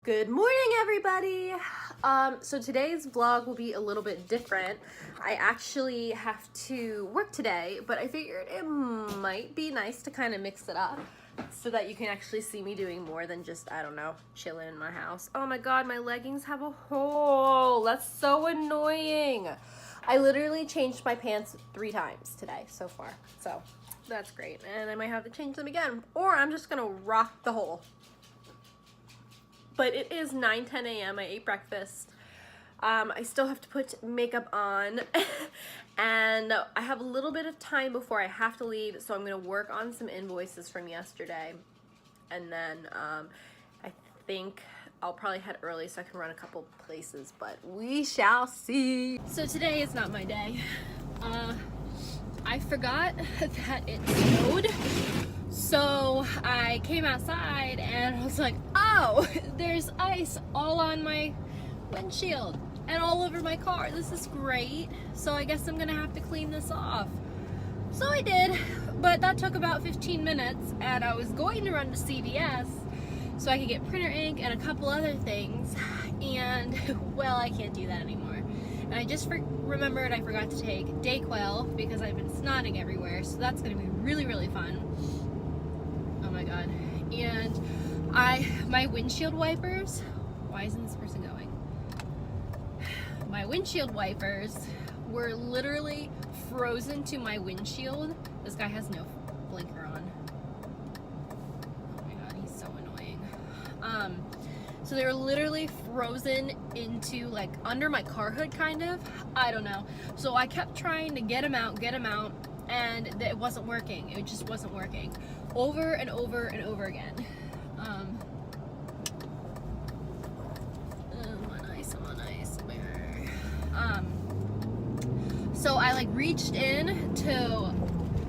Good morning, everybody. So today's vlog will be a little bit different. I actually have to work today, but I figured it might be nice to kind of mix it up so that you can actually see me doing more than just, I don't know, chilling in my house. Oh my god, my leggings have a hole. That's so annoying. I literally changed my pants 3 times today so far, so that's great. And I might have to change them again, or I'm just gonna rock the hole. But it is 9-10 a.m. I ate breakfast. I still have to put makeup on and I have a little bit of time before I have to leave, so I'm gonna work on some invoices from yesterday, and then I think I'll probably head early so I can run a couple places, but we shall see. So today is not my day. I forgot that it snowed. So I came outside and I was like, oh, there's ice all on my windshield and all over my car. This is great. So I guess I'm gonna have to clean this off. So I did, but that took about 15 minutes, and I was going to run to CVS so I could get printer ink and a couple other things, and well, I can't do that anymore. And I just remembered I forgot to take Dayquil because I've been snotting everywhere, so that's gonna be really, really fun. Oh my god. And my windshield wipers, why isn't this person going? My windshield wipers were literally frozen to my windshield. This guy has no blinker on. Oh my god, he's so annoying. So they were literally frozen into, like, under my car hood, kind of. I don't know. So I kept trying to get them out, and it wasn't working. It just wasn't working. Over and over and over again. I'm on ice. So I like reached in to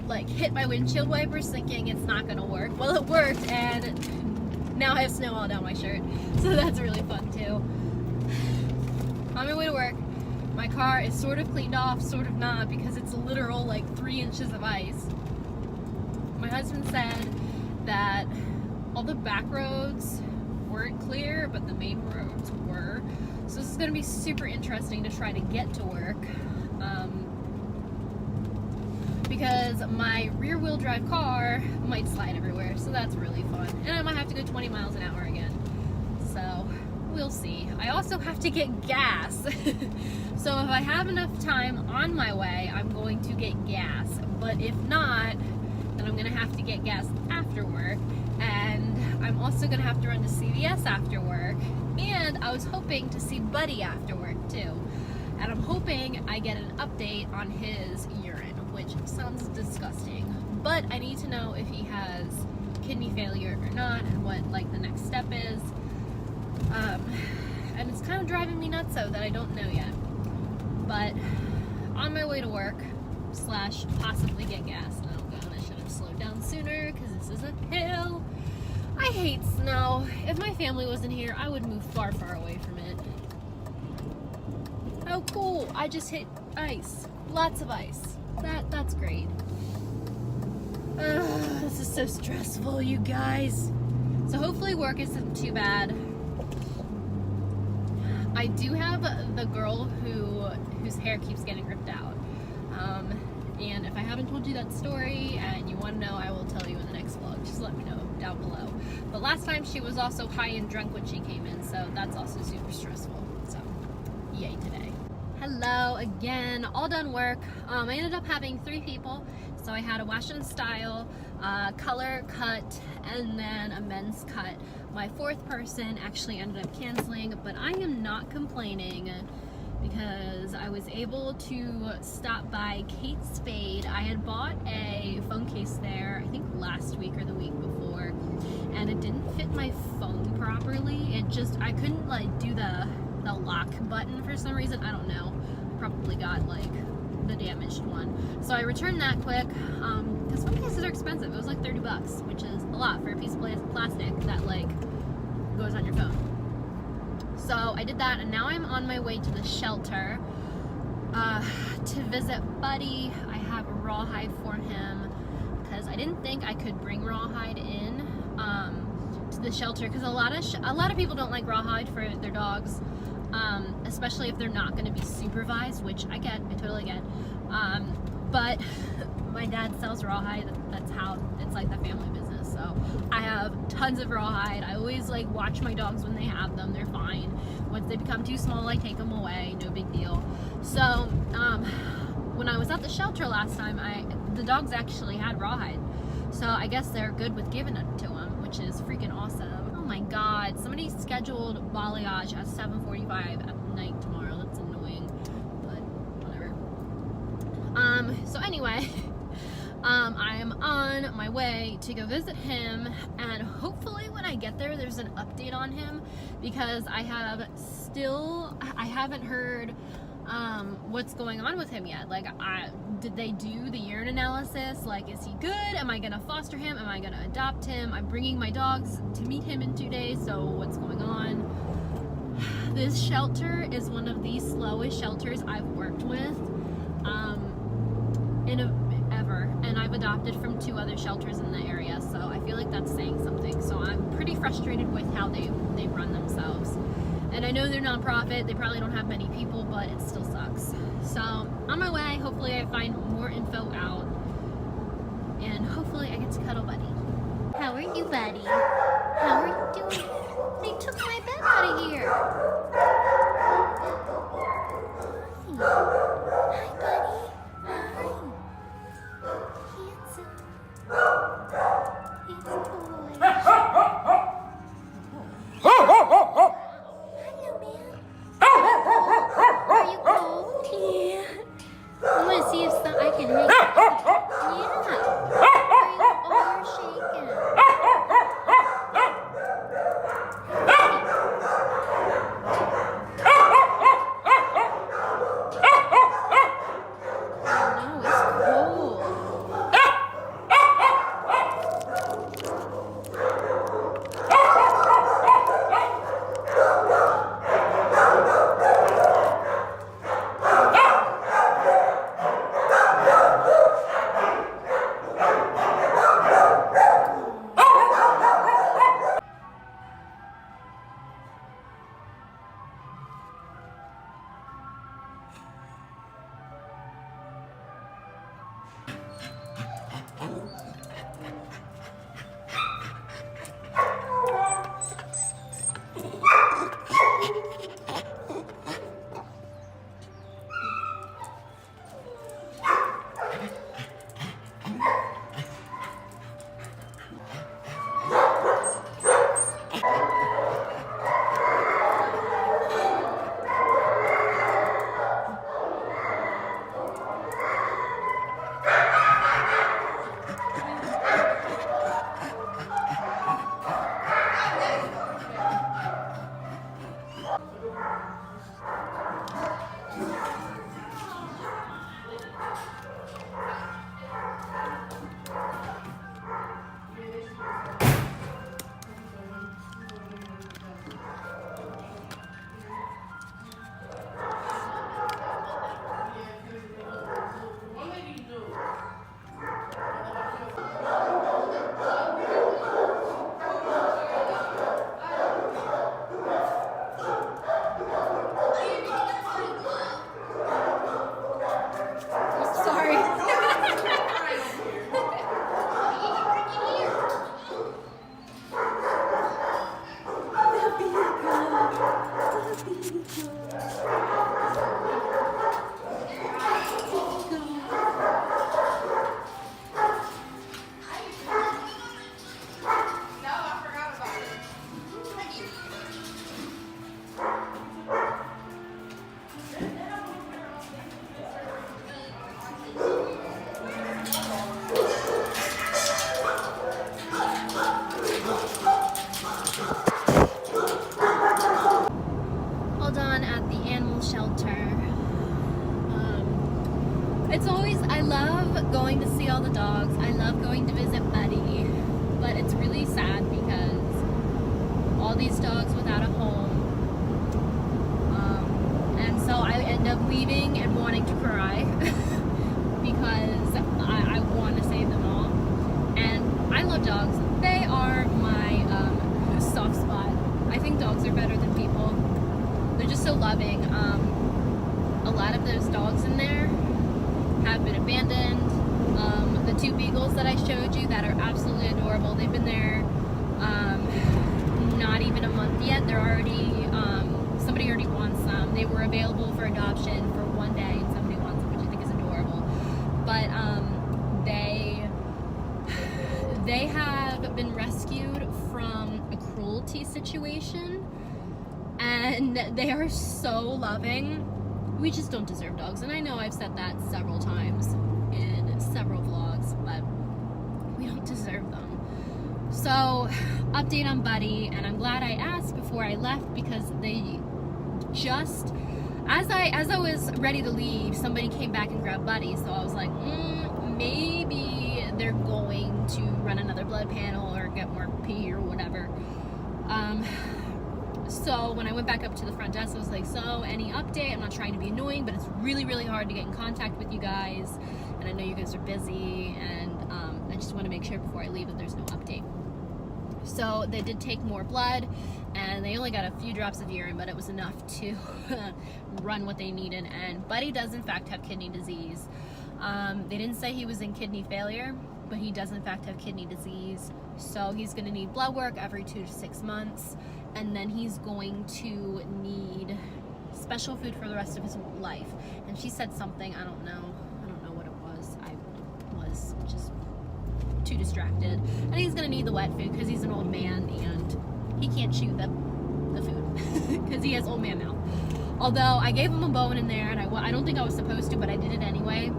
like hit my windshield wipers thinking it's not gonna work. Well, it worked, and now I have snow all down my shirt. So that's really fun too. On my way to work, my car is sort of cleaned off, sort of not, because it's a literal like 3 inches of ice. My husband said that all the back roads weren't clear, but the main roads were. So this is going to be super interesting to try to get to work, because my rear wheel drive car might slide everywhere, so that's really fun. And I might have to go 20 miles an hour again. So we'll see. I also have to get gas. So if I have enough time on my way, I'm going to get gas. But if not, then I'm gonna have to get gas after work, and I'm also gonna have to run to CVS after work, and I was hoping to see Buddy after work too, and I'm hoping I get an update on his urine, which sounds disgusting, but I need to know if he has kidney failure or not, and what like the next step is, and it's kind of driving me nuts so that I don't know yet. But on my way to work / possibly get gas. Slowed down sooner because this is a hill. I hate snow. If my family wasn't here, I would move far, far away from it. Oh cool, I just hit ice. Lots of ice. That's great. This is so stressful, you guys. So hopefully work isn't too bad. I do have the girl whose hair keeps getting ripped out. And if I haven't told you that story and you want to know, I will tell you in the next vlog. Just let me know down below. But last time she was also high and drunk when she came in, so that's also super stressful. So, yay today. Hello again, all done work. I ended up having 3 people. So I had a wash and style, color cut, and then a men's cut. My 4th person actually ended up canceling, but I am not complaining, because I was able to stop by Kate Spade. I had bought a phone case there, I think last week or the week before, and it didn't fit my phone properly. I couldn't like do the lock button for some reason. I don't know. I probably got like the damaged one. So I returned that quick, because phone cases are expensive. It was like 30 bucks, which is a lot for a piece of plastic that like goes on your phone. So I did that, and now I'm on my way to the shelter to visit Buddy. I have a rawhide for him because I didn't think I could bring rawhide in to the shelter, because a lot of people don't like rawhide for their dogs, especially if they're not going to be supervised, which I totally get. But my dad sells rawhide. That's how it's like the family business. So I have tons of rawhide. I always like watch my dogs when they have them. They're fine. Once they become too small, I take them away. No big deal. So when I was at the shelter last time, the dogs actually had rawhide. So I guess they're good with giving it to them, which is freaking awesome. Oh my God! Somebody scheduled balayage at 7:45 at night tomorrow. That's annoying, but whatever. So anyway, I am on my way to go visit him, and hopefully when I get there, there's an update on him, because I haven't heard what's going on with him yet. Like, did they do the urine analysis? Like, is he good? Am I gonna foster him? Am I gonna adopt him? I'm bringing my dogs to meet him in 2 days, so what's going on? This shelter is one of the slowest shelters I've worked with ever, and I've adopted from 2 other shelters in the area, so I feel like that's saying something. So I'm pretty frustrated with how they run themselves. And I know they're nonprofit, they probably don't have many people, but it still sucks. So, on my way, hopefully I find more info out, and hopefully I get to cuddle Buddy. How are you, Buddy? How are you doing? They took my bed out of here. Hi, Buddy. Hi. Handsome. Handsome boy. Are you cold? Yeah. I want to see if I can hang. Yeah. You're shaking. going to see all the dogs. I love going to visit Buddy, but it's really sad because all these dogs without a home, and so I end up leaving and wanting to cry because I want to save them all. And I love dogs. They are my so loving. A lot of those dogs in there have been abandoned. The 2 beagles that I showed you that are absolutely adorable, they've been there not even a month yet. They're already, somebody already wants them. They were available for adoption for 1 day and somebody wants them, which I think is adorable. But they have been rescued from a cruelty situation, and they are so loving. We just don't deserve dogs, and I know I've said that several times in several vlogs, but we don't deserve them. So, update on Buddy, and I'm glad I asked before I left, because they just, as I was ready to leave, somebody came back and grabbed Buddy, so I was like, maybe they're going to run another blood panel or get more pee or whatever. So when I went back up to the front desk, I was like, so any update? I'm not trying to be annoying, but it's really, really hard to get in contact with you guys, and I know you guys are busy, and I just want to make sure before I leave that there's no update. So they did take more blood, and they only got a few drops of urine, but it was enough to run what they needed. And Buddy does in fact have kidney disease. They didn't say he was in kidney failure, but he does in fact have kidney disease. So he's going to need blood work every 2 to 6 months, and then he's going to need special food for the rest of his life. And she said something, I don't know what it was. I was just too distracted. And he's gonna need the wet food because he's an old man and he can't chew the food because he has old man mouth. Although I gave him a bone in there, and I don't think I was supposed to, but I did it anyway.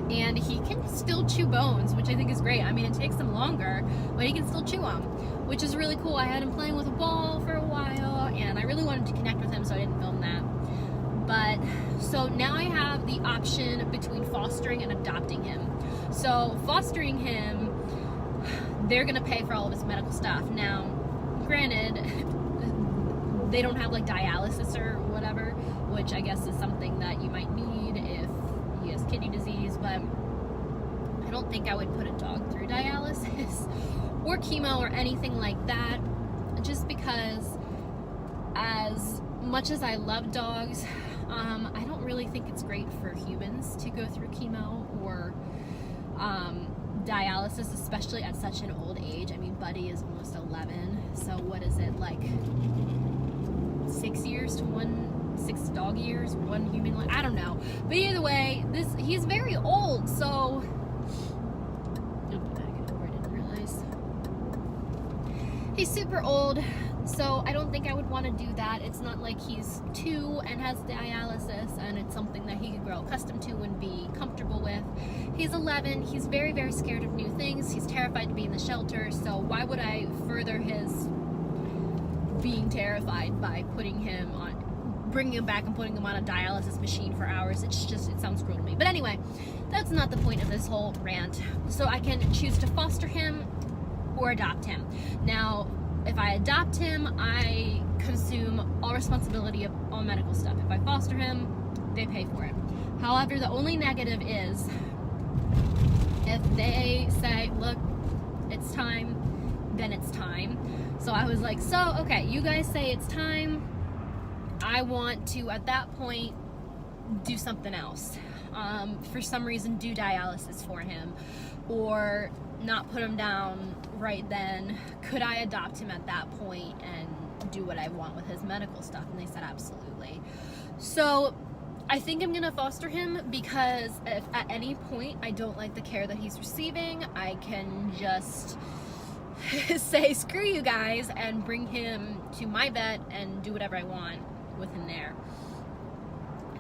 And he can still chew bones, which I think is great. I mean, it takes him longer, but he can still chew them, which is really cool. I had him playing with a ball for a while, and I really wanted to connect with him, so I didn't film that. But, so now I have the option between fostering and adopting him. So, fostering him, they're going to pay for all of his medical stuff. Now, granted, they don't have like dialysis or whatever, which I guess is something that you might need if he has kidney disease, but I don't think I would put a dog through dialysis or chemo or anything like that, just because as much as I love dogs, I don't really think it's great for humans to go through chemo or dialysis, especially at such an old age. I mean, Buddy is almost 11, so what is it, like 6 dog years, 1 human life? I don't know. But either way, he's very old, so he's super old, so I don't think I would want to do that. It's not like he's 2 and has dialysis and it's something that he could grow accustomed to and be comfortable with. He's 11, he's very, very scared of new things, he's terrified to be in the shelter, so why would I further his being terrified by bringing him back and putting him on a dialysis machine for hours? It sounds cruel to me. But anyway, that's not the point of this whole rant. So I can choose to foster him or adopt him. Now, if I adopt him, I consume all responsibility of all medical stuff. If I foster him, they pay for it. However, the only negative is if they say, look, it's time, then it's time. So I was like, so, okay, you guys say it's time. I want to, at that point, do something else. For some reason, do dialysis for him, or not put him down right then. Could I adopt him at that point and do what I want with his medical stuff? And they said absolutely. So I think I'm gonna foster him, because if at any point I don't like the care that he's receiving, I can just say screw you guys and bring him to my vet and do whatever I want with him there.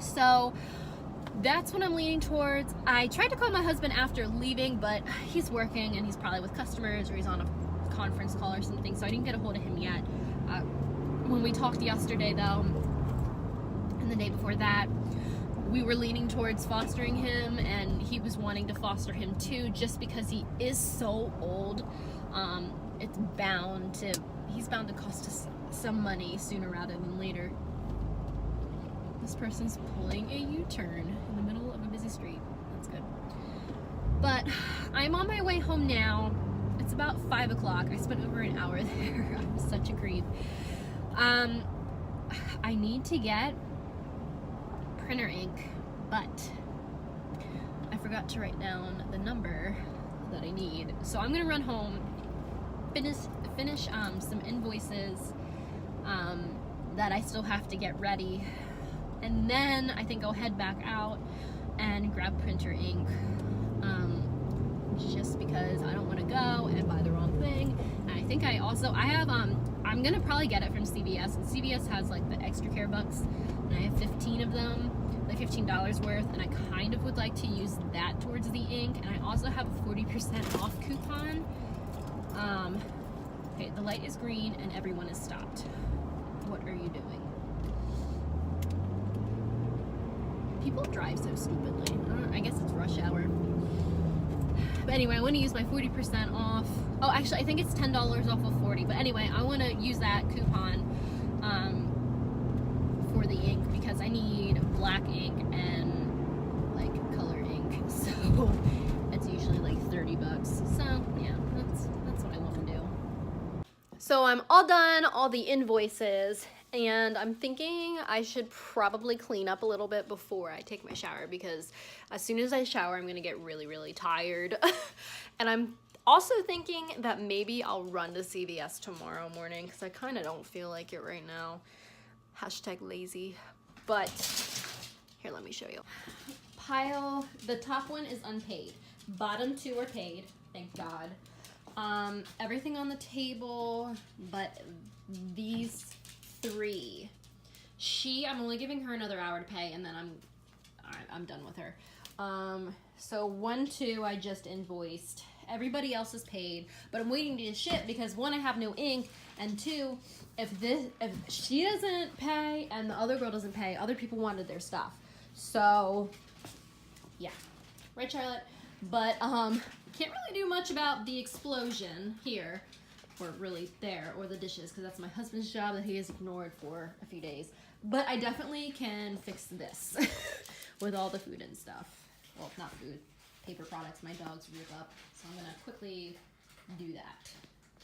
So that's what I'm leaning towards. I tried to call my husband after leaving, but he's working and he's probably with customers or he's on a conference call or something, so I didn't get a hold of him yet. When we talked yesterday though, and the day before that, we were leaning towards fostering him, and he was wanting to foster him too, just because he is so old. He's bound to cost us some money sooner rather than later. This person's pulling a U-turn in the middle of a busy street. That's good. But I'm on my way home now. It's about 5 o'clock. I spent over an hour there. I'm such a creep. I need to get printer ink, but I forgot to write down the number that I need. So I'm gonna run home, finish some invoices that I still have to get ready, and then I think I'll head back out and grab printer ink, just because I don't want to go and buy the wrong thing. And I think I have I'm gonna probably get it from CVS, and CVS has like the extra care bucks, and I have 15 of them, like $15 worth, and I kind of would like to use that towards the ink. And I also have a 40% off coupon. Okay, the light is green and everyone is stopped. What are you doing? People drive so stupidly. I guess it's rush hour. But anyway, I want to use my 40% off. Oh, actually, I think it's $10 off of 40. But anyway, I want to use that coupon for the ink, because I need black ink and like color ink. So it's usually like 30 bucks. So yeah, that's what I want to do. So I'm all done, all the invoices, and I'm thinking I should probably clean up a little bit before I take my shower, because as soon as I shower, I'm gonna get really, really tired. And I'm also thinking that maybe I'll run to CVS tomorrow morning, because I kind of don't feel like it right now. Hashtag lazy. But here, let me show you. The top one is unpaid. Bottom two are paid, thank God. Everything on the table, but these three, I'm only giving her another hour to pay, and then I'm done with her. So 1, 2, I just invoiced. Everybody else is paid, but I'm waiting to ship because 1, I have no ink, and 2, if she doesn't pay and the other girl doesn't pay, other people wanted their stuff. So yeah, right, Charlotte? But can't really do much about the explosion here, or really there, or the dishes, because that's my husband's job that he has ignored for a few days. But I definitely can fix this with all the food and stuff. Well, not food, paper products my dogs rip up. So I'm gonna quickly do that.